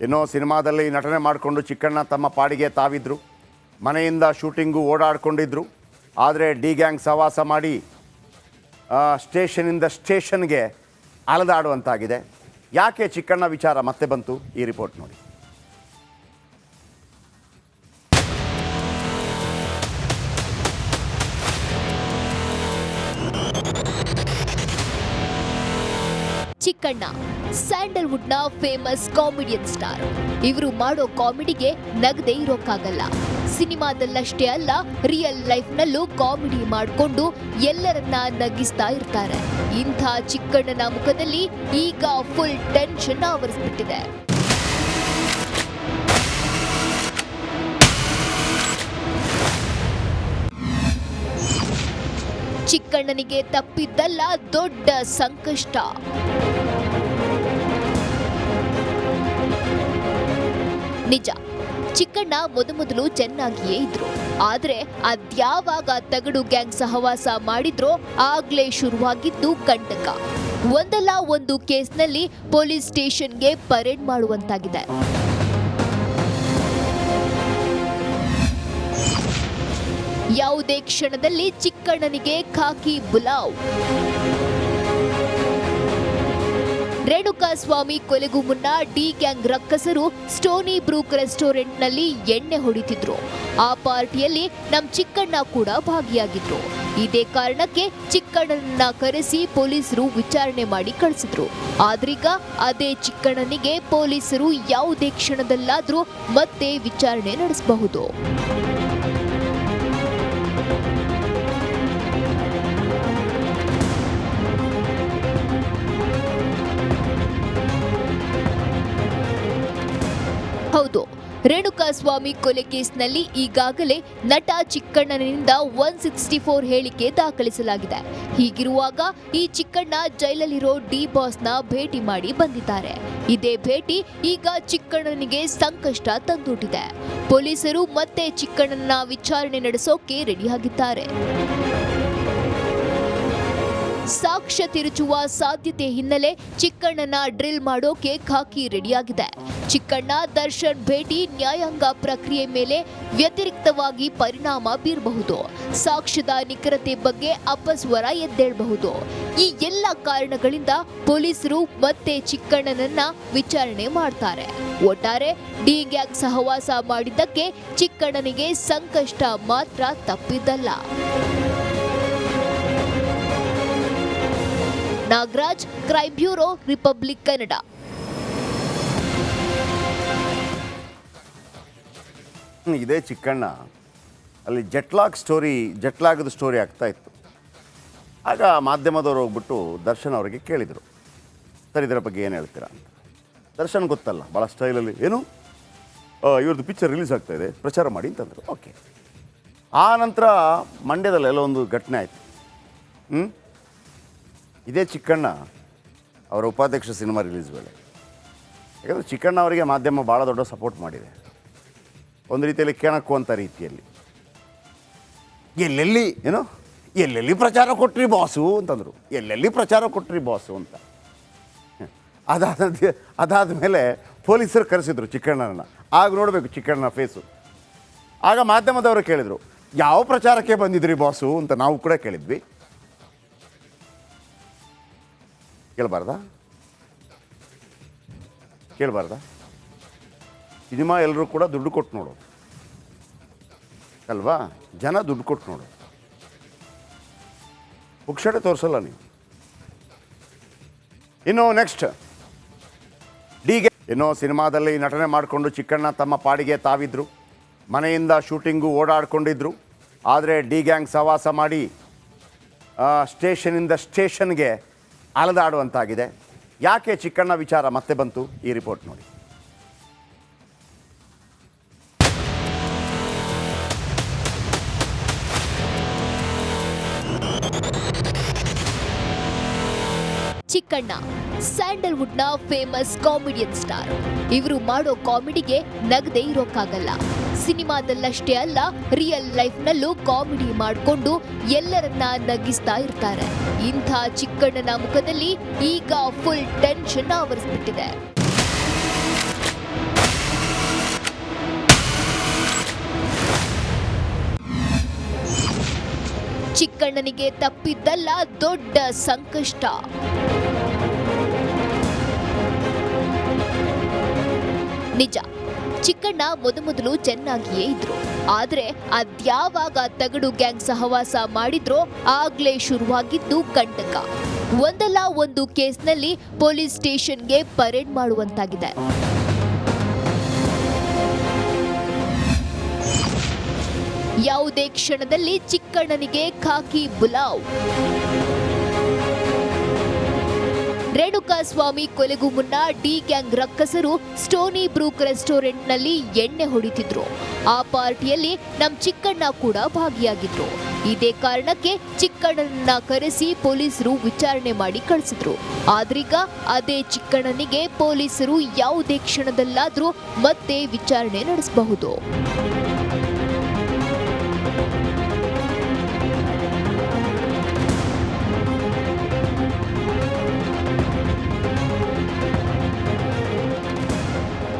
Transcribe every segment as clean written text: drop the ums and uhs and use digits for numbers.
ಏನೋ ಸಿನಿಮಾದಲ್ಲಿ ನಟನೆ ಮಾಡಿಕೊಂಡು ಚಿಕ್ಕಣ್ಣ ತಮ್ಮ ಪಾಡಿಗೆ ತಾವಿದ್ರು, ಮನೆಯಿಂದ ಶೂಟಿಂಗು ಓಡಾಡ್ಕೊಂಡಿದ್ರು. ಆದರೆ ಡಿ ಗ್ಯಾಂಗ್ ಸಹವಾಸ ಮಾಡಿ ಸ್ಟೇಷನಿಂದ ಸ್ಟೇಷನ್ಗೆ ಅಲೆದಾಡುವಂತಾಗಿದೆ. ಯಾಕೆ ಚಿಕ್ಕಣ್ಣ ವಿಚಾರ ಮತ್ತೆ ಬಂತು? ಈ ರಿಪೋರ್ಟ್ ನೋಡಿ. ಚಿಕ್ಕಣ್ಣ ಸ್ಯಾಂಡಲ್ವುಡ್ನ ಫೇಮಸ್ ಕಾಮಿಡಿಯನ್ ಸ್ಟಾರ್. ಇವರು ಮಾಡೋ ಕಾಮಿಡಿಗೆ ನಗದೆ ಇರೋಕ್ಕಾಗಲ್ಲ. ಸಿನಿಮಾದಲ್ಲಷ್ಟೇ ಅಲ್ಲ, ರಿಯಲ್ ಲೈಫ್ನಲ್ಲೂ ಕಾಮಿಡಿ ಮಾಡಿಕೊಂಡು ಎಲ್ಲರನ್ನ ನಗಿಸ್ತಾ ಇರ್ತಾರೆ. ಇಂಥ ಚಿಕ್ಕಣ್ಣನ ಮುಖದಲ್ಲಿ ಈಗ ಫುಲ್ ಟೆನ್ಷನ್ ಆವರಿಸ್ಬಿಟ್ಟಿದೆ. ಚಿಕ್ಕಣ್ಣನಿಗೆ ತಪ್ಪಿದ್ದಲ್ಲ ದೊಡ್ಡ ಸಂಕಷ್ಟ. ನಿಜ, ಚಿಕ್ಕಣ್ಣ ಮೊದಲು ಚೆನ್ನಾಗಿಯೇ ಇದ್ರು. ಆದ್ರೆ ಅದ್ಯಾವಾಗ ತಗಡು ಗ್ಯಾಂಗ್ ಸಹವಾಸ ಮಾಡಿದ್ರೋ ಆಗ್ಲೇ ಶುರುವಾಗಿದ್ದು ಕಂಟಕ. ಒಂದಲ್ಲ ಒಂದು ಕೇಸ್ನಲ್ಲಿ ಪೊಲೀಸ್ ಸ್ಟೇಷನ್ಗೆ ಪರೇಡ್ ಮಾಡುವಂತಾಗಿದೆ. ಯಾವುದೇ ಕ್ಷಣದಲ್ಲಿ ಚಿಕ್ಕಣ್ಣನಿಗೆ ಖಾಕಿ ಬುಲಾವ್. ರೇಣುಕಾಸ್ವಾಮಿ ಕೊಲೆಗೂ ಮುನ್ನ ಡಿ ಗ್ಯಾಂಗ್ ರಕ್ಕಸರು ಸ್ಟೋನಿ ಬ್ರೂಕ್ ರೆಸ್ಟೋರೆಂಟ್ನಲ್ಲಿ ಎಣ್ಣೆ ಹೊಡಿತಿದ್ರು. ಆ ಪಾರ್ಟಿಯಲ್ಲಿ ನಮ್ ಚಿಕ್ಕಣ್ಣ ಕೂಡ ಭಾಗಿಯಾಗಿದ್ರು. ಇದೇ ಕಾರಣಕ್ಕೆ ಚಿಕ್ಕಣ್ಣನನ್ನ ಕರೆಸಿ ಪೊಲೀಸರು ವಿಚಾರಣೆ ಮಾಡಿ ಕಳಿಸಿದ್ರು. ಆದ್ರೀಗ ಅದೇ ಚಿಕ್ಕಣ್ಣನಿಗೆ ಪೊಲೀಸರು ಯಾವುದೇ ಕ್ಷಣದಲ್ಲಾದ್ರೂ ಮತ್ತೆ ವಿಚಾರಣೆ ನಡೆಸಬಹುದು. ಹೌದು, ರೇಣುಕಾಸ್ವಾಮಿ ಕೊಲೆ ಕೇಸ್ನಲ್ಲಿ ಈಗಾಗಲೇ ನಟ ಚಿಕ್ಕಣ್ಣನಿಂದ 164 ಹೇಳಿಕೆ ದಾಖಲಿಸಲಾಗಿದೆ. ಹೀಗಿರುವಾಗ ಈ ಚಿಕ್ಕಣ್ಣ ಜೈಲಲ್ಲಿರೋ ಡಿ ಬಾಸ್ನ ಭೇಟಿ ಮಾಡಿ ಬಂದಿದ್ದಾರೆ. ಇದೇ ಭೇಟಿ ಈಗ ಚಿಕ್ಕಣ್ಣನಿಗೆ ಸಂಕಷ್ಟ ತಂದೊಡ್ಡಿದೆ. ಪೊಲೀಸರು ಮತ್ತೆ ಚಿಕ್ಕಣ್ಣನ ವಿಚಾರಣೆ ನಡೆಸೋಕೆ ರೆಡಿಯಾಗಿದ್ದಾರೆ. ಸಾಕ್ಷ್ಯ ತಿರುಚುವ ಸಾಧ್ಯತೆ ಹಿನ್ನೆಲೆ ಚಿಕ್ಕಣ್ಣನ ಡ್ರಿಲ್ ಮಾಡೋಕೆ ಖಾಕಿ ರೆಡಿಯಾಗಿದೆ. ಚಿಕ್ಕಣ್ಣ ದರ್ಶನ್ ಭೇಟಿ ನ್ಯಾಯಾಂಗ ಪ್ರಕ್ರಿಯೆ ಮೇಲೆ ವ್ಯತಿರಿಕ್ತವಾಗಿ ಪರಿಣಾಮ ಬೀರಬಹುದು. ಸಾಕ್ಷ್ಯದ ನಿಖರತೆ ಬಗ್ಗೆ ಅಪಸ್ವರ ಎದ್ದೇಳಬಹುದು. ಈ ಎಲ್ಲ ಕಾರಣಗಳಿಂದ ಪೊಲೀಸರು ಮತ್ತೆ ಚಿಕ್ಕಣ್ಣನನ್ನ ವಿಚಾರಣೆ ಮಾಡ್ತಾರೆ. ಒಟ್ಟಾರೆ ಡಿ ಗ್ಯಾಂಗ್ ಸಹವಾಸ ಮಾಡಿದ್ದಕ್ಕೆ ಚಿಕ್ಕಣ್ಣನಿಗೆ ಸಂಕಷ್ಟ ಮಾತ್ರ ತಪ್ಪಿದ್ದಲ್ಲ. Nagaraj, crime bureau, republic Kannada. ಇದೇ ಚಿಕ್ಕಣ್ಣ ಅಲ್ಲಿ ಜೆಟ್ಲಾಗದ ಸ್ಟೋರಿ ಆಗ್ತಾ ಇತ್ತು. ಆಗ ಮಾಧ್ಯಮದವರು ಹೋಗ್ಬಿಟ್ಟು ದರ್ಶನ್ ಅವರಿಗೆ ಕೇಳಿದರು, ಸರ್ ಇದರ ಬಗ್ಗೆ ಏನು ಹೇಳ್ತೀರಾ ಅಂತ. ದರ್ಶನ್ ಗೊತ್ತಲ್ಲ, ಭಾಳ ಸ್ಟೈಲಲ್ಲಿ ಏನು ಇವ್ರದ್ದು ಪಿಕ್ಚರ್ ರಿಲೀಸ್ ಆಗ್ತಾ ಇದೆ, ಪ್ರಚಾರ ಮಾಡಿ ಅಂತಂದರು. ಓಕೆ. ಆ ನಂತರ ಮಂಡ್ಯದಲ್ಲಿ ಎಲ್ಲ ಒಂದು ಘಟನೆ ಆಯಿತು. ಇದೇ ಚಿಕ್ಕಣ್ಣ ಅವರ ಉಪಾಧ್ಯಕ್ಷ ಸಿನಿಮಾ ರಿಲೀಸ್ ವೇಳೆ, ಯಾಕಂದರೆ ಚಿಕ್ಕಣ್ಣ ಅವರಿಗೆ ಮಾಧ್ಯಮ ಭಾಳ ದೊಡ್ಡ ಸಪೋರ್ಟ್ ಮಾಡಿದೆ. ಒಂದು ರೀತಿಯಲ್ಲಿ ಕೆಣಕುವಂಥ ರೀತಿಯಲ್ಲಿ ಎಲ್ಲೆಲ್ಲಿ ಪ್ರಚಾರ ಕೊಟ್ರಿ ಬಾಸು ಅಂತಂದರು. ಎಲ್ಲೆಲ್ಲಿ ಪ್ರಚಾರ ಕೊಟ್ರಿ ಬಾಸು ಅಂತ. ಅದಾದ ಮೇಲೆ ಪೊಲೀಸರು ಕರೆಸಿದ್ರು ಚಿಕ್ಕಣ್ಣನ. ಆಗ ನೋಡಬೇಕು ಚಿಕ್ಕಣ್ಣನ ಫೇಸು. ಆಗ ಮಾಧ್ಯಮದವರು ಕೇಳಿದರು, ಯಾವ ಪ್ರಚಾರಕ್ಕೆ ಬಂದಿದ್ರಿ ಬಾಸು ಅಂತ. ನಾವು ಕೂಡ ಕೇಳಿದ್ವಿ. ಕೇಳಬಾರ್ದಾ? ಸಿನಿಮಾ ಎಲ್ಲರೂ ಕೂಡ ದುಡ್ಡು ಕೊಟ್ಟು ನೋಡೋದು ಅಲ್ವಾ? ಜನ ದುಡ್ಡು ಕೊಟ್ಟು ನೋಡೋದು, ಪುಕ್ಷಟೆ ತೋರಿಸಲ್ಲ ನೀವು. ಇನ್ನು ನೆಕ್ಸ್ಟ್ ಏನೋ ಸಿನಿಮಾದಲ್ಲಿ ನಟನೆ ಮಾಡಿಕೊಂಡು ಚಿಕ್ಕಣ್ಣ ತಮ್ಮ ಪಾಡಿಗೆ ತಾವಿದ್ರು, ಮನೆಯಿಂದ ಶೂಟಿಂಗು ಓಡಾಡ್ಕೊಂಡಿದ್ರು. ಆದರೆ ಡಿ ಗ್ಯಾಂಗ್ ಸಹವಾಸ ಮಾಡಿ ಸ್ಟೇಷನಿಂದ ಸ್ಟೇಷನ್ಗೆ ಅಲೆದಾಡುವಂತಾಗಿದೆ. ಯಾಕೆ ಚಿಕ್ಕಣ್ಣ ವಿಚಾರ ಮತ್ತೆ ಬಂತು? ಈ ರಿಪೋರ್ಟ್ ನೋಡಿ. ಚಿಕ್ಕಣ್ಣ ಸ್ಯಾಂಡಲ್ವುಡ್ನ ಫೇಮಸ್ ಕಾಮಿಡಿಯನ್ ಸ್ಟಾರ್. ಇವರು ಮಾಡೋ ಕಾಮಿಡಿಗೆ ನಗದೆ ಇರೋಕ್ಕಾಗಲ್ಲ. ಸಿನಿಮಾದಲ್ಲಷ್ಟೇ ಅಲ್ಲ, ರಿಯಲ್ ಲೈಫ್ನಲ್ಲೂ ಕಾಮಿಡಿ ಮಾಡಿಕೊಂಡು ಎಲ್ಲರನ್ನ ನಗಿಸ್ತಾ ಇರ್ತಾರೆ. ಇಂಥ ಚಿಕ್ಕಣ್ಣನ ಮುಖದಲ್ಲಿ ಈಗ ಫುಲ್ ಟೆನ್ಷನ್ ಆವರಿಸ್ಬಿಟ್ಟಿದೆ. ಚಿಕ್ಕಣ್ಣನಿಗೆ ತಪ್ಪಿದ್ದಲ್ಲ ದೊಡ್ಡ ಸಂಕಷ್ಟ. ನಿಜ, ಚಿಕ್ಕಣ್ಣ ಮೊದಲು ಚೆನ್ನಾಗಿಯೇ ಇದ್ರು. ಆದ್ರೆ ಅದ್ಯಾವಾಗ ತಗಡು ಗ್ಯಾಂಗ್ ಸಹವಾಸ ಮಾಡಿದ್ರೋ ಆಗ್ಲೇ ಶುರುವಾಗಿದ್ದು ಕಂಟಕ. ಒಂದಲ್ಲ ಒಂದು ಕೇಸ್ನಲ್ಲಿ ಪೊಲೀಸ್ ಸ್ಟೇಷನ್ಗೆ ಪರೇಡ್ ಮಾಡುವಂತಾಗಿದೆ. ಯಾವುದೇ ಕ್ಷಣದಲ್ಲಿ ಚಿಕ್ಕಣ್ಣನಿಗೆ ಖಾಕಿ ಬುಲಾವ್. ರೇಣುಕಾಸ್ವಾಮಿ ಕೊಲೆಗೂ ಮುನ್ನ ಡಿ ಗ್ಯಾಂಗ್ ರಕ್ಕಸರು ಸ್ಟೋನಿ ಬ್ರೂಕ್ ರೆಸ್ಟೋರೆಂಟ್ನಲ್ಲಿ ಎಣ್ಣೆ ಹೊಡಿತಿದ್ರು. ಆ ಪಾರ್ಟಿಯಲ್ಲಿ ನಮ್ ಚಿಕ್ಕಣ್ಣ ಕೂಡ ಭಾಗಿಯಾಗಿದ್ರು. ಇದೇ ಕಾರಣಕ್ಕೆ ಚಿಕ್ಕಣ್ಣನನ್ನ ಕರೆಸಿ ಪೊಲೀಸರು ವಿಚಾರಣೆ ಮಾಡಿ ಕಳಿಸಿದ್ರು. ಆದ್ರೀಗ ಅದೇ ಚಿಕ್ಕಣ್ಣನಿಗೆ ಪೊಲೀಸರು ಯಾವುದೇ ಕ್ಷಣದಲ್ಲಾದ್ರೂ ಮತ್ತೆ ವಿಚಾರಣೆ ನಡೆಸಬಹುದು.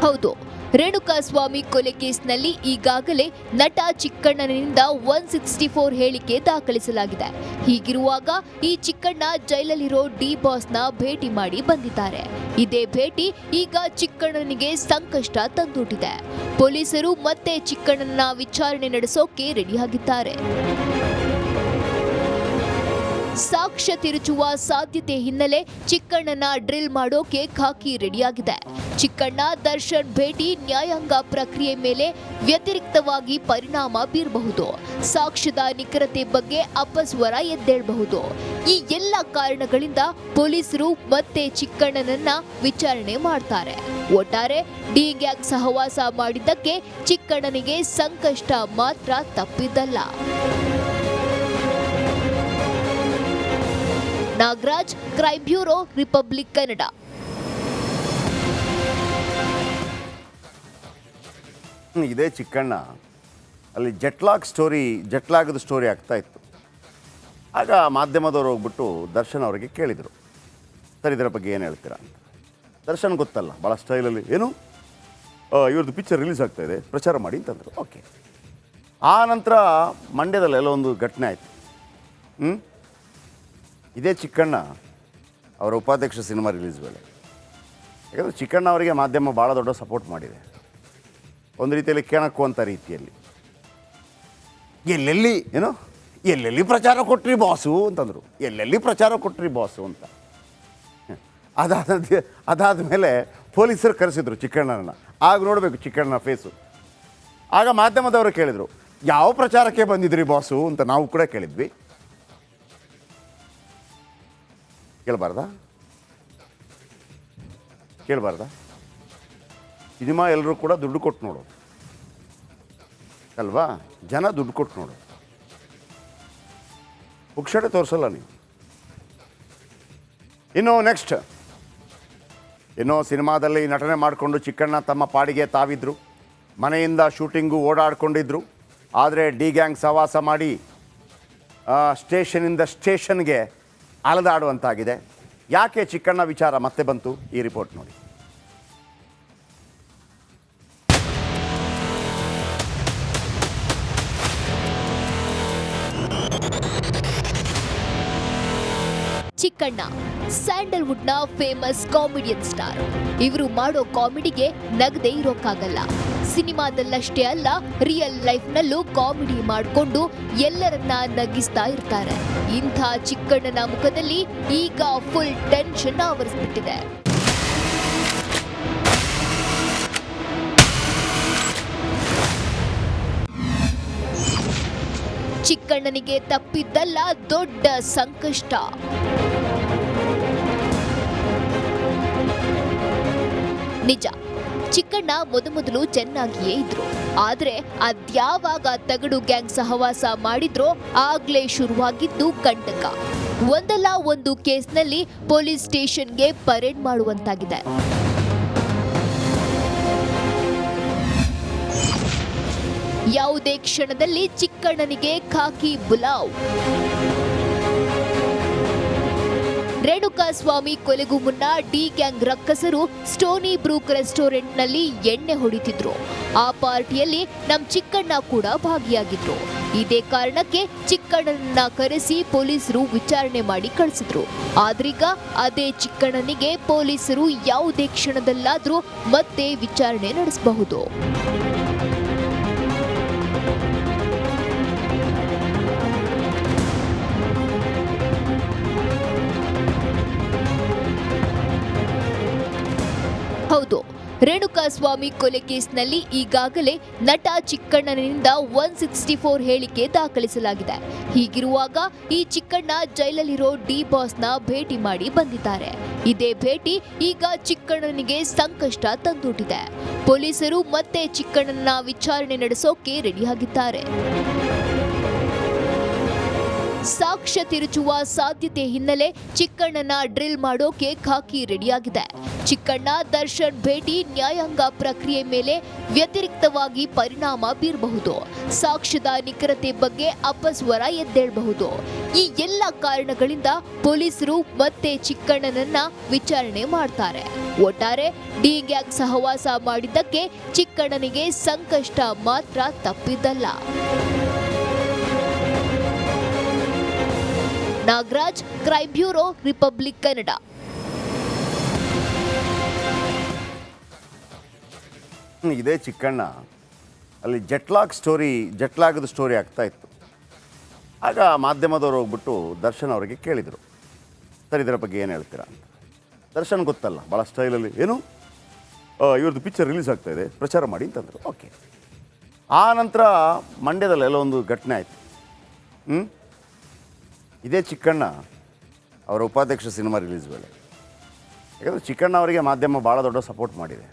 ಹೌದು, ರೇಣುಕಾಸ್ವಾಮಿ ಕೊಲೆ ಕೇಸ್ನಲ್ಲಿ ಈಗಾಗಲೇ ನಟ ಚಿಕ್ಕಣ್ಣನಿಂದ 164 ಹೇಳಿಕೆ ದಾಖಲಿಸಲಾಗಿದೆ. ಹೀಗಿರುವಾಗ ಈ ಚಿಕ್ಕಣ್ಣ ಜೈಲಲ್ಲಿರೋ ಡಿ ಬಾಸ್ನ ಭೇಟಿ ಮಾಡಿ ಬಂದಿದ್ದಾರೆ. ಇದೇ ಭೇಟಿ ಈಗ ಚಿಕ್ಕಣ್ಣನಿಗೆ ಸಂಕಷ್ಟ ತಂದೊಡ್ಡಿದೆ. ಪೊಲೀಸರು ಮತ್ತೆ ಚಿಕ್ಕಣ್ಣನ ವಿಚಾರಣೆ ನಡೆಸೋಕೆ ರೆಡಿಯಾಗಿದ್ದಾರೆ. ಸಾಕ್ಷ್ಯ ತಿರುಚುವ ಸಾಧ್ಯತೆ ಹಿನ್ನೆಲೆ ಚಿಕ್ಕಣ್ಣನ ಡ್ರಿಲ್ ಮಾಡೋಕೆ ಖಾಕಿ ರೆಡಿಯಾಗಿದೆ. ಚಿಕ್ಕಣ್ಣ ದರ್ಶನ್ ಭೇಟಿ ನ್ಯಾಯಾಂಗ ಪ್ರಕ್ರಿಯೆ ಮೇಲೆ ವ್ಯತಿರಿಕ್ತವಾಗಿ ಪರಿಣಾಮ ಬೀರಬಹುದು. ಸಾಕ್ಷ್ಯದ ನಿಖರತೆ ಬಗ್ಗೆ ಅಪಸ್ವರ ಎದ್ದೇಳಬಹುದು. ಈ ಎಲ್ಲ ಕಾರಣಗಳಿಂದ ಪೊಲೀಸರು ಮತ್ತೆ ಚಿಕ್ಕಣ್ಣನನ್ನ ವಿಚಾರಣೆ ಮಾಡ್ತಾರೆ. ಒಟ್ಟಾರೆ ಡಿ ಗ್ಯಾಂಗ್ ಸಹವಾಸ ಮಾಡಿದ್ದಕ್ಕೆ ಚಿಕ್ಕಣ್ಣನಿಗೆ ಸಂಕಷ್ಟ ಮಾತ್ರ ತಪ್ಪಿದ್ದಲ್ಲ. Nagaraj, crime bureau, republic Kannada. ಇದೇ ಚಿಕ್ಕಣ್ಣ ಅಲ್ಲಿ ಜೆಟ್ಲಾಗದ ಸ್ಟೋರಿ ಆಗ್ತಾ ಇತ್ತು. ಆಗ ಮಾಧ್ಯಮದವರು ಹೋಗ್ಬಿಟ್ಟು ದರ್ಶನ್ ಅವರಿಗೆ ಕೇಳಿದರು, ಸರ್ ಇದರ ಬಗ್ಗೆ ಏನು ಹೇಳ್ತೀರಾ ಅಂತ. ದರ್ಶನ್ ಗೊತ್ತಲ್ಲ, ಭಾಳ ಸ್ಟೈಲಲ್ಲಿ ಏನು ಇವ್ರದ್ದು ಪಿಕ್ಚರ್ ರಿಲೀಸ್ ಆಗ್ತಾ ಇದೆ, ಪ್ರಚಾರ ಮಾಡಿ ಅಂತಂದರು. ಓಕೆ. ಆ ನಂತರ ಮಂಡ್ಯದಲ್ಲೆಲ್ಲ ಒಂದು ಘಟನೆ ಆಯಿತು. ಇದೇ ಚಿಕ್ಕಣ್ಣ ಅವರ ಉಪಾಧ್ಯಕ್ಷ ಸಿನಿಮಾ ರಿಲೀಸ್ ವೇಳೆ, ಯಾಕಂದರೆ ಚಿಕ್ಕಣ್ಣ ಅವರಿಗೆ ಮಾಧ್ಯಮ ಭಾಳ ದೊಡ್ಡ ಸಪೋರ್ಟ್ ಮಾಡಿದೆ. ಒಂದು ರೀತಿಯಲ್ಲಿ ಕೆಣಕುವಂಥ ರೀತಿಯಲ್ಲಿ ಎಲ್ಲೆಲ್ಲಿ ಪ್ರಚಾರ ಕೊಟ್ರಿ ಬಾಸು ಅಂತಂದರು. ಎಲ್ಲೆಲ್ಲಿ ಪ್ರಚಾರ ಕೊಟ್ರಿ ಬಾಸು ಅಂತ. ಅದಾದ ಮೇಲೆ ಪೊಲೀಸರು ಕರೆಸಿದ್ರು ಚಿಕ್ಕಣ್ಣನ. ಆಗ ನೋಡಬೇಕು ಚಿಕ್ಕಣ್ಣನ ಫೇಸು. ಆಗ ಮಾಧ್ಯಮದವರು ಕೇಳಿದರು, ಯಾವ ಪ್ರಚಾರಕ್ಕೆ ಬಂದಿದ್ರಿ ಬಾಸು ಅಂತ. ನಾವು ಕೂಡ ಕೇಳಿದ್ವಿ. ಕೇಳಬಾರ್ದಾ? ಸಿನಿಮಾ ಎಲ್ಲರೂ ಕೂಡ ದುಡ್ಡು ಕೊಟ್ಟು ನೋಡೋದು ಅಲ್ವಾ? ಜನ ದುಡ್ಡು ಕೊಟ್ಟು ನೋಡೋದು, ಪುಕ್ಷಟೆ ತೋರಿಸಲ್ಲ ನೀವು. ಇನ್ನು ಸಿನಿಮಾದಲ್ಲಿ ನಟನೆ ಮಾಡಿಕೊಂಡು ಚಿಕ್ಕಣ್ಣ ತಮ್ಮ ಪಾಡಿಗೆ ತಾವಿದ್ರು. ಮನೆಯಿಂದ ಶೂಟಿಂಗು ಓಡಾಡ್ಕೊಂಡಿದ್ರು. ಆದರೆ ಡಿ ಗ್ಯಾಂಗ್ ಸಹವಾಸ ಮಾಡಿ ಸ್ಟೇಷನಿಂದ ಸ್ಟೇಷನ್ಗೆ ಅಲದಾಡುವಂತಾಗಿದೆ. ಯಾಕೆ ಚಿಕ್ಕಣ್ಣ ವಿಚಾರ ಮತ್ತೆ ಬಂತು? ಈ ರಿಪೋರ್ಟ್ ನೋಡಿ. ಚಿಕ್ಕಣ್ಣ ಸ್ಯಾಂಡಲ್ವುಡ್ನ ಫೇಮಸ್ ಕಾಮಿಡಿಯನ್ ಸ್ಟಾರ್. ಇವರು ಮಾಡೋ ಕಾಮಿಡಿಗೆ ನಗದೆ ಇರೋಕ್ಕಾಗಲ್ಲ. ಸಿನಿಮಾದಲ್ಲಷ್ಟೇ ಅಲ್ಲ, ರಿಯಲ್ ಲೈಫ್ನಲ್ಲೂ ಕಾಮಿಡಿ ಮಾಡಿಕೊಂಡು ಎಲ್ಲರನ್ನ ನಗಿಸ್ತಾ ಇರ್ತಾರೆ. ಇಂಥ ಚಿಕ್ಕಣ್ಣನ ಮುಖದಲ್ಲಿ ಈಗ ಫುಲ್ ಟೆನ್ಷನ್ ಆವರಿಸ್ಬಿಟ್ಟಿದೆ. ಚಿಕ್ಕಣ್ಣನಿಗೆ ತಪ್ಪಿದ್ದಲ್ಲ ದೊಡ್ಡ ಸಂಕಷ್ಟ. ನಿಜ, ಚಿಕ್ಕಣ್ಣ ಮೊದಲು ಚೆನ್ನಾಗಿಯೇ ಇದ್ರು. ಆದ್ರೆ ಅದ್ಯಾವಾಗ ತಗಡು ಗ್ಯಾಂಗ್ ಸಹವಾಸ ಮಾಡಿದ್ರೋ ಆಗ್ಲೇ ಶುರುವಾಗಿದ್ದು ಕಂಟಕ. ಒಂದಲ್ಲ ಒಂದು ಕೇಸ್ನಲ್ಲಿ ಪೊಲೀಸ್ ಸ್ಟೇಷನ್ಗೆ ಪರೇಡ್ ಮಾಡುವಂತಾಗಿದೆ. ಯಾವುದೇ ಕ್ಷಣದಲ್ಲಿ ಚಿಕ್ಕಣ್ಣನಿಗೆ ಖಾಕಿ ಬುಲಾವ್. ರೇಣುಕಾಸ್ವಾಮಿ ಕೊಲೆಗೂ ಮುನ್ನ ಡಿ ಗ್ಯಾಂಗ್ ರಕ್ಕಸರು ಸ್ಟೋನಿ ಬ್ರೂಕ್ ರೆಸ್ಟೋರೆಂಟ್ನಲ್ಲಿ ಎಣ್ಣೆ ಹೊಡಿತಿದ್ರು. ಆ ಪಾರ್ಟಿಯಲ್ಲಿ ನಮ್ ಚಿಕ್ಕಣ್ಣ ಕೂಡ ಭಾಗಿಯಾಗಿದ್ರು. ಇದೇ ಕಾರಣಕ್ಕೆ ಚಿಕ್ಕಣ್ಣನನ್ನ ಕರೆಸಿ ಪೊಲೀಸರು ವಿಚಾರಣೆ ಮಾಡಿ ಕಳಿಸಿದ್ರು. ಆದ್ರೀಗ ಅದೇ ಚಿಕ್ಕಣ್ಣನಿಗೆ ಪೊಲೀಸರು ಯಾವುದೇ ಕ್ಷಣದಲ್ಲಾದ್ರೂ ಮತ್ತೆ ವಿಚಾರಣೆ ನಡೆಸಬಹುದು. ಹೌದು, ರೇಣುಕಾಸ್ವಾಮಿ ಕೊಲೆ ಕೇಸ್ನಲ್ಲಿ ಈಗಾಗಲೇ ನಟ ಚಿಕ್ಕಣ್ಣನಿಂದ 164 ಹೇಳಿಕೆ ದಾಖಲಿಸಲಾಗಿದೆ. ಹೀಗಿರುವಾಗ ಈ ಚಿಕ್ಕಣ್ಣ ಜೈಲಲ್ಲಿರೋ ಡಿ ಬಾಸ್ನ ಭೇಟಿ ಮಾಡಿ ಬಂದಿದ್ದಾರೆ. ಇದೇ ಭೇಟಿ ಈಗ ಚಿಕ್ಕಣ್ಣನಿಗೆ ಸಂಕಷ್ಟ ತಂದೊಡ್ಡಿದೆ. ಪೊಲೀಸರು ಮತ್ತೆ ಚಿಕ್ಕಣ್ಣನ ವಿಚಾರಣೆ ನಡೆಸೋಕೆ ರೆಡಿಯಾಗಿದ್ದಾರೆ. ಸಾಕ್ಷ್ಯ ತಿರುಚುವ ಸಾಧ್ಯತೆ ಹಿನ್ನೆಲೆ ಚಿಕ್ಕಣ್ಣನ ಡ್ರಿಲ್ ಮಾಡೋಕೆ ಖಾಕಿ ರೆಡಿಯಾಗಿದೆ. ಚಿಕ್ಕಣ್ಣ ದರ್ಶನ್ ಭೇಟಿ ನ್ಯಾಯಾಂಗ ಪ್ರಕ್ರಿಯೆ ಮೇಲೆ ವ್ಯತಿರಿಕ್ತವಾಗಿ ಪರಿಣಾಮ ಬೀರಬಹುದು. ಸಾಕ್ಷ್ಯದ ನಿಖರತೆ ಬಗ್ಗೆ ಅಪಸ್ವರ ಎದ್ದೇಳಬಹುದು. ಈ ಎಲ್ಲ ಕಾರಣಗಳಿಂದ ಪೊಲೀಸರು ಮತ್ತೆ ಚಿಕ್ಕಣ್ಣನನ್ನ ವಿಚಾರಣೆ ಮಾಡ್ತಾರೆ. ಒಟ್ಟಾರೆ ಡಿ ಗ್ಯಾಂಗ್ ಸಹವಾಸ ಮಾಡಿದ್ದಕ್ಕೆ ಚಿಕ್ಕಣ್ಣನಿಗೆ ಸಂಕಷ್ಟ ಮಾತ್ರ ತಪ್ಪಿದ್ದಲ್ಲ. Nagaraj, crime bureau, republic Kannada. ಇದೇ ಚಿಕ್ಕಣ್ಣ ಅಲ್ಲಿ ಜೆಟ್ಲಾಗದ ಸ್ಟೋರಿ ಆಗ್ತಾ ಇತ್ತು. ಆಗ ಮಾಧ್ಯಮದವರು ಹೋಗ್ಬಿಟ್ಟು ದರ್ಶನ್ ಅವರಿಗೆ ಕೇಳಿದರು, ಸರ್ ಇದರ ಬಗ್ಗೆ ಏನು ಹೇಳ್ತೀರಾ ಅಂತ. ದರ್ಶನ್ ಗೊತ್ತಲ್ಲ, ಭಾಳ ಸ್ಟೈಲಲ್ಲಿ ಏನು ಇವ್ರದ್ದು ಪಿಕ್ಚರ್ ರಿಲೀಸ್ ಆಗ್ತಾ ಇದೆ, ಪ್ರಚಾರ ಮಾಡಿ ಅಂತಂದರು. ಓಕೆ. ಆ ನಂತರ ಮಂಡ್ಯದಲ್ಲಿ ಎಲ್ಲ ಒಂದು ಘಟನೆ ಆಯಿತು. ಇದೇ ಚಿಕ್ಕಣ್ಣ ಅವರ ಉಪಾಧ್ಯಕ್ಷ ಸಿನಿಮಾ ರಿಲೀಸ್ ವೇಳೆ, ಯಾಕಂದರೆ ಚಿಕ್ಕಣ್ಣ ಅವರಿಗೆ ಮಾಧ್ಯಮ ಭಾಳ ದೊಡ್ಡ ಸಪೋರ್ಟ್ ಮಾಡಿದೆ.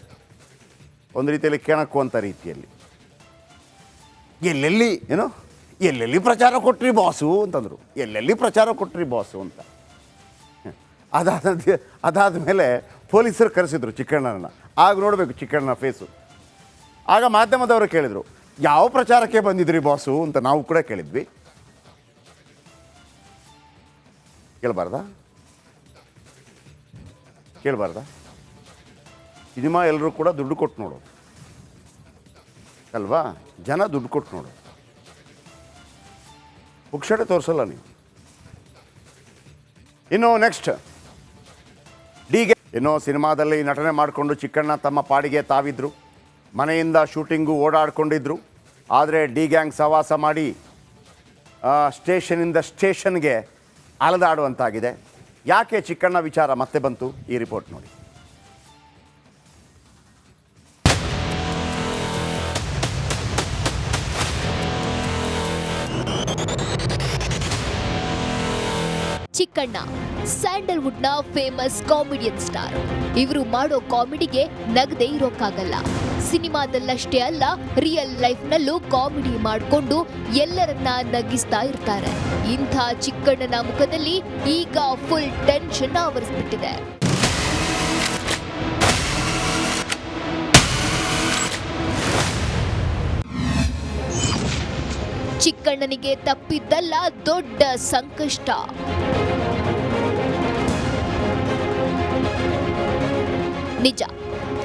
ಒಂದು ರೀತಿಯಲ್ಲಿ ಕೆಣಕುವಂಥ ರೀತಿಯಲ್ಲಿ ಎಲ್ಲೆಲ್ಲಿ ಪ್ರಚಾರ ಕೊಟ್ರಿ ಬಾಸು ಅಂತಂದರು. ಎಲ್ಲೆಲ್ಲಿ ಪ್ರಚಾರ ಕೊಟ್ರಿ ಬಾಸು ಅಂತ. ಅದಾದ ಮೇಲೆ ಪೊಲೀಸರು ಕರೆಸಿದ್ರು ಚಿಕ್ಕಣ್ಣನ. ಆಗ ನೋಡಬೇಕು ಚಿಕ್ಕಣ್ಣನ ಫೇಸು. ಆಗ ಮಾಧ್ಯಮದವರು ಕೇಳಿದರು, ಯಾವ ಪ್ರಚಾರಕ್ಕೆ ಬಂದಿದ್ರಿ ಬಾಸು ಅಂತ. ನಾವು ಕೂಡ ಕೇಳಿದ್ವಿ. ಕೇಳಬಾರ್ದಾ? ಸಿನಿಮಾ ಎಲ್ಲರೂ ಕೂಡ ದುಡ್ಡು ಕೊಟ್ಟು ನೋಡೋದು ಅಲ್ವಾ? ಜನ ದುಡ್ಡು ಕೊಟ್ಟು ನೋಡೋದು, ಪುಕ್ಷಟೆ ತೋರಿಸಲ್ಲ ನೀವು. ಇನ್ನು ನೆಕ್ಸ್ಟ್ ಡಿಗೆ ಸಿನಿಮಾದಲ್ಲಿ ನಟನೆ ಮಾಡಿಕೊಂಡು ಚಿಕ್ಕಣ್ಣ ತಮ್ಮ ಪಾಡಿಗೆ ತಾವಿದ್ರು. ಮನೆಯಿಂದ ಶೂಟಿಂಗು ಓಡಾಡ್ಕೊಂಡಿದ್ರು. ಆದರೆ ಡಿ ಗ್ಯಾಂಗ್ ಸಹವಾಸ ಮಾಡಿ ಸ್ಟೇಷನಿಂದ ಸ್ಟೇಷನ್ಗೆ ಅಲೆದಾಡುವಂತಾಗಿದೆ. ಯಾಕೆ ಚಿಕ್ಕಣ್ಣ ವಿಚಾರ ಮತ್ತೆ ಬಂತು? ಈ ರಿಪೋರ್ಟ್ ನೋಡಿ. ಚಿಕ್ಕಣ್ಣ ಸ್ಯಾಂಡಲ್ವುಡ್ನ ಫೇಮಸ್ ಕಾಮಿಡಿಯನ್ ಸ್ಟಾರ್. ಇವರು ಮಾಡೋ ಕಾಮಿಡಿಗೆ ನಗದೆ ಇರೋಕ್ಕಾಗಲ್ಲ. ಸಿನಿಮಾದಲ್ಲಷ್ಟೇ ಅಲ್ಲ, ರಿಯಲ್ ಲೈಫ್ನಲ್ಲೂ ಕಾಮಿಡಿ ಮಾಡಿಕೊಂಡು ಎಲ್ಲರನ್ನ ನಗಿಸ್ತಾ ಇರ್ತಾರೆ. ಇಂಥ ಚಿಕ್ಕಣ್ಣನ ಮುಖದಲ್ಲಿ ಈಗ ಫುಲ್ ಟೆನ್ಷನ್ ಆವರಿಸ್ಬಿಟ್ಟಿದೆ. ಚಿಕ್ಕಣ್ಣನಿಗೆ ತಪ್ಪಿದ್ದಲ್ಲ ದೊಡ್ಡ ಸಂಕಷ್ಟ. ನಿಜ,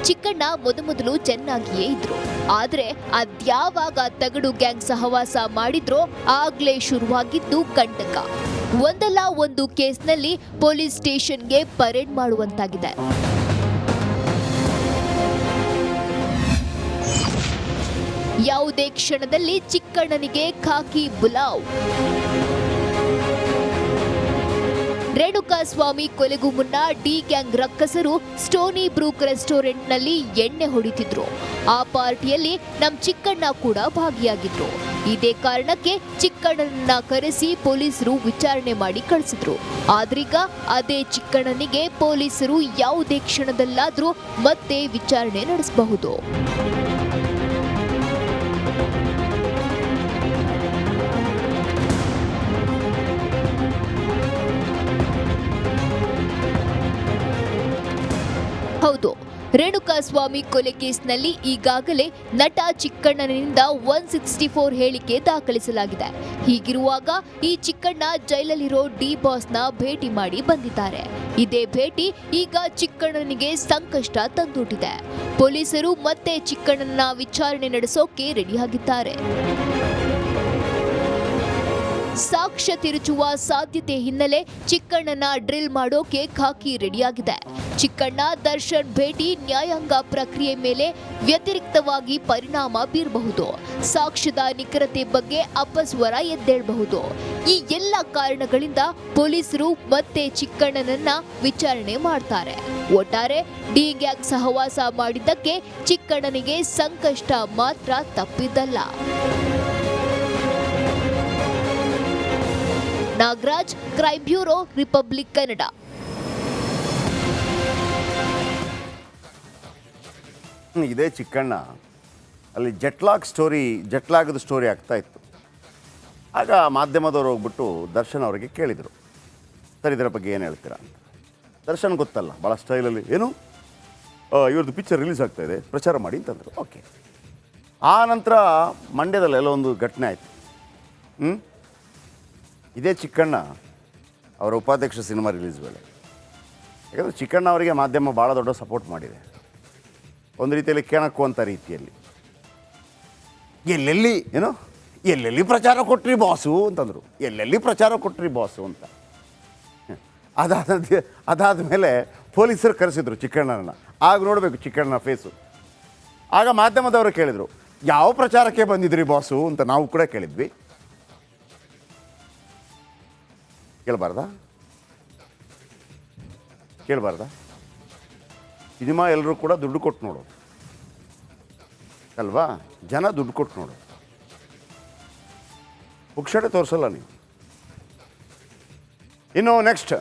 ಚಿಕ್ಕಣ್ಣ ಮೊದಲು ಚೆನ್ನಾಗಿಯೇ ಇದ್ರು. ಆದ್ರೆ ಅದ್ಯಾವಾಗ ತಗಡು ಗ್ಯಾಂಗ್ ಸಹವಾಸ ಮಾಡಿದ್ರೋ ಆಗ್ಲೇ ಶುರುವಾಗಿದ್ದು ಕಂಟಕ. ಒಂದಲ್ಲ ಒಂದು ಕೇಸ್ನಲ್ಲಿ ಪೊಲೀಸ್ ಸ್ಟೇಷನ್ಗೆ ಪರೇಡ್ ಮಾಡುವಂತಾಗಿದೆ. ಯಾವುದೇ ಕ್ಷಣದಲ್ಲಿ ಚಿಕ್ಕಣ್ಣನಿಗೆ ಖಾಕಿ ಬುಲಾವ್. ರೇಣುಕಾಸ್ವಾಮಿ ಕೊಲೆಗೂ ಮುನ್ನ ಡಿ ಗ್ಯಾಂಗ್ ರಕ್ಕಸರು ಸ್ಟೋನಿ ಬ್ರೂಕ್ ರೆಸ್ಟೋರೆಂಟ್ನಲ್ಲಿ ಎಣ್ಣೆ ಹೊಡಿತಿದ್ರು. ಆ ಪಾರ್ಟಿಯಲ್ಲಿ ನಮ್ ಚಿಕ್ಕಣ್ಣ ಕೂಡ ಭಾಗಿಯಾಗಿದ್ರು. ಇದೇ ಕಾರಣಕ್ಕೆ ಚಿಕ್ಕಣ್ಣನನ್ನ ಕರೆಸಿ ಪೊಲೀಸರು ವಿಚಾರಣೆ ಮಾಡಿ ಕಳಿಸಿದ್ರು. ಆದ್ರೀಗ ಅದೇ ಚಿಕ್ಕಣ್ಣನಿಗೆ ಪೊಲೀಸರು ಯಾವುದೇ ಕ್ಷಣದಲ್ಲಾದ್ರೂ ಮತ್ತೆ ವಿಚಾರಣೆ ನಡೆಸಬಹುದು. ಹೌದು, ರೇಣುಕಾಸ್ವಾಮಿ ಕೊಲೆ ಕೇಸ್ನಲ್ಲಿ ಈಗಾಗಲೇ ನಟ ಚಿಕ್ಕಣ್ಣನಿಂದ 164 ಹೇಳಿಕೆ ದಾಖಲಿಸಲಾಗಿದೆ. ಹೀಗಿರುವಾಗ ಈ ಚಿಕ್ಕಣ್ಣ ಜೈಲಲ್ಲಿರೋ ಡಿ ಬಾಸ್ನ ಭೇಟಿ ಮಾಡಿ ಬಂದಿದ್ದಾರೆ. ಇದೇ ಭೇಟಿ ಈಗ ಚಿಕ್ಕಣ್ಣನಿಗೆ ಸಂಕಷ್ಟ ತಂದೊಡ್ಡಿದೆ. ಪೊಲೀಸರು ಮತ್ತೆ ಚಿಕ್ಕಣ್ಣನ ವಿಚಾರಣೆ ನಡೆಸೋಕೆ ರೆಡಿಯಾಗಿದ್ದಾರೆ. ಸಾಕ್ಷ್ಯ ತಿರುಚುವ ಸಾಧ್ಯತೆ ಹಿನ್ನೆಲೆ ಚಿಕ್ಕಣ್ಣನ ಡ್ರಿಲ್ ಮಾಡೋಕೆ ಖಾಕಿ ರೆಡಿಯಾಗಿದೆ. ಚಿಕ್ಕಣ್ಣ ದರ್ಶನ್ ಭೇಟಿ ನ್ಯಾಯಾಂಗ ಪ್ರಕ್ರಿಯೆ ಮೇಲೆ ವ್ಯತಿರಿಕ್ತವಾಗಿ ಪರಿಣಾಮ ಬೀರಬಹುದು. ಸಾಕ್ಷ್ಯದ ನಿಖರತೆ ಬಗ್ಗೆ ಅಪಸ್ವರ ಎದ್ದೇಳಬಹುದು. ಈ ಎಲ್ಲ ಕಾರಣಗಳಿಂದ ಪೊಲೀಸರು ಮತ್ತೆ ಚಿಕ್ಕಣ್ಣನನ್ನ ವಿಚಾರಣೆ ಮಾಡ್ತಾರೆ. ಒಟ್ಟಾರೆ ಡಿ ಗ್ಯಾಂಗ್ ಸಹವಾಸ ಮಾಡಿದ್ದಕ್ಕೆ ಚಿಕ್ಕಣ್ಣನಿಗೆ ಸಂಕಷ್ಟ ಮಾತ್ರ ತಪ್ಪಿದ್ದಲ್ಲ. Nagaraj, crime bureau, republic Kannada. ಇದೇ ಚಿಕ್ಕಣ್ಣ ಅಲ್ಲಿ ಜೆಟ್ಲಾಗದ ಸ್ಟೋರಿ ಆಗ್ತಾ ಇತ್ತು. ಆಗ ಮಾಧ್ಯಮದವರು ಹೋಗ್ಬಿಟ್ಟು ದರ್ಶನ್ ಅವರಿಗೆ ಕೇಳಿದರು, ಸರ್ ಇದರ ಬಗ್ಗೆ ಏನು ಹೇಳ್ತೀರಾ ಅಂತ. ದರ್ಶನ್ ಗೊತ್ತಲ್ಲ, ಭಾಳ ಸ್ಟೈಲಲ್ಲಿ ಏನು ಇವ್ರದ್ದು ಪಿಕ್ಚರ್ ರಿಲೀಸ್ ಆಗ್ತಾ ಇದೆ, ಪ್ರಚಾರ ಮಾಡಿ ಅಂತಂದರು. ಓಕೆ. ಆ ನಂತರ ಮಂಡ್ಯದಲ್ಲಿ ಎಲ್ಲ ಒಂದು ಘಟನೆ ಆಯಿತು. ಇದೇ ಚಿಕ್ಕಣ್ಣ ಅವರ ಉಪಾಧ್ಯಕ್ಷ ಸಿನಿಮಾ ರಿಲೀಸ್ ವೇಳೆ, ಯಾಕಂದರೆ ಚಿಕ್ಕಣ್ಣ ಅವರಿಗೆ ಮಾಧ್ಯಮ ಭಾಳ ದೊಡ್ಡ ಸಪೋರ್ಟ್ ಮಾಡಿದೆ. ಒಂದು ರೀತಿಯಲ್ಲಿ ಕೆಣಕುವಂಥ ರೀತಿಯಲ್ಲಿ ಎಲ್ಲೆಲ್ಲಿ ಪ್ರಚಾರ ಕೊಟ್ರಿ ಬಾಸು ಅಂತಂದರು. ಎಲ್ಲೆಲ್ಲಿ ಪ್ರಚಾರ ಕೊಟ್ರಿ ಬಾಸು ಅಂತ. ಅದಾದ ಮೇಲೆ ಪೊಲೀಸರು ಕರೆಸಿದ್ರು ಚಿಕ್ಕಣ್ಣನ. ಆಗ ನೋಡಬೇಕು ಚಿಕ್ಕಣ್ಣನ ಫೇಸು. ಆಗ ಮಾಧ್ಯಮದವರು ಕೇಳಿದರು, ಯಾವ ಪ್ರಚಾರಕ್ಕೆ ಬಂದಿದ್ರಿ ಬಾಸು ಅಂತ. ನಾವು ಕೂಡ ಕೇಳಿದ್ವಿ. ಕೇಳಬಾರ್ದಾ? ಸಿನಿಮಾ ಎಲ್ಲರೂ ಕೂಡ ದುಡ್ಡು ಕೊಟ್ಟು ನೋಡೋದು ಅಲ್ವಾ? ಜನ ದುಡ್ಡು ಕೊಟ್ಟು ನೋಡೋದು, ಪುಕ್ಷಟೆ ತೋರಿಸಲ್ಲ ನೀವು. ಇನ್ನು ನೆಕ್ಸ್ಟ್